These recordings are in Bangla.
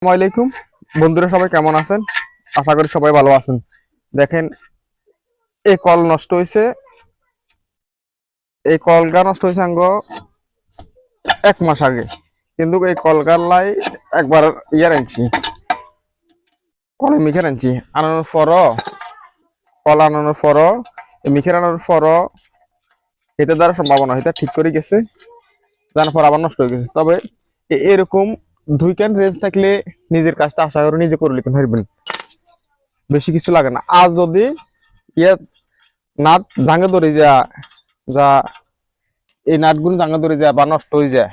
আসসালামু আলাইকুম বন্ধুরা, সবাই কেমন আছেন? আশা করি সবাই ভালো আছেন। দেখেন, এই কল নষ্ট হয়েছে। এই কলটা নষ্ট হয়েছে আঙ্গ 1 মাস আগে, কিন্তু এই কলকার লাই একবার ইয়ার আনছি, কলে মিখের আনছি। আনানোর পরও কল আনানোর পরও মিখের আনানোর পরও এটার দ্বারা সম্ভাবনা হইতে ঠিক করে গেছে, জানার পর আবার নষ্ট হয়ে গেছে। তবে এরকম 2 ক্যান রেঞ্জ থাকলে নিজের কাজটা আশা করে নিজে করে লিখতে পারবেন, বেশি কিছু লাগে না। আর যদি ইয়ে নাট জাঙ্গে ধরে যা যা এই নাটগুলো জাঙ্গে ধরে যায় বা নষ্ট হয়ে যায়,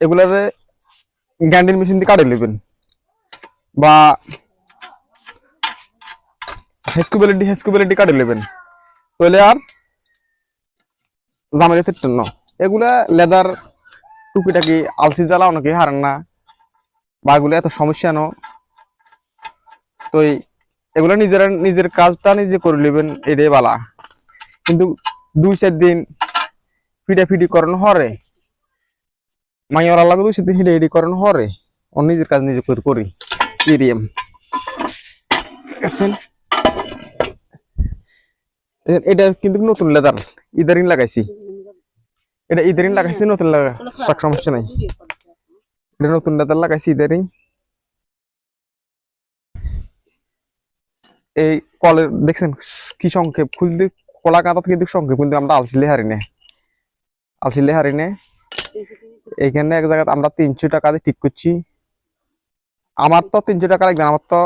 এগুলারে গ্যান্ডিল মেশিন দিয়ে কাটে নেবেন, বা হেস্কুবেলিটি কাটে নেবেন, তাহলে আর জামের ক্ষেত্রে ন। এগুলা লেদার টুকিটাকি আলসি জ্বালা অনেকে হারেন না, বা এগুলো এত সমস্যা ন। তো এগুলো নিজের কাজটা নিজে করে নেবেন, এটাই বালা। কিন্তু 2-4 দিন ফিডি করানো হরে, মাইয়ার লাগে 2-4 দিন ফিডি করানো হরে, ও নিজের কাজ নিজে করে করি ইরিএম। এটা কিন্তু নতুন লেদার, ইদারিং লাগাইছি। এটা ইদারিং লাগাইছি, নতুন লাগা সমস্যা নাই। এটা নতুন লেদার লাগাইছি ইদারিং। এই কলের দেখছেন কি সংক্ষেপ, খুলতে কলা কাঁথা কিন্তু সংক্ষেপ, কিন্তু আমরা আলসিলে হারি নে। এইখানে এক জায়গায় আমরা 300 টাকা দিয়ে ঠিক করছি। আমার তো 300 টাকা লাগবে, আমার তো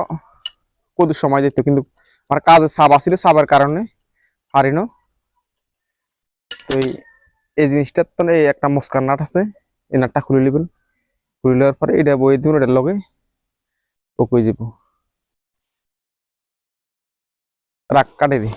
কত সময় যেত, কিন্তু আমার কাজের চাপ আছিল, চাপের কারণে হারিনো। তো এই জিনিসটার তো এই একটা মুস্কান নাট আছে, এই নাটটা খুলে নেবেন। খুলে নেওয়ার পরে এটা বই দিন, এটার লগে পকুই যাব, রাখ কাটে দি।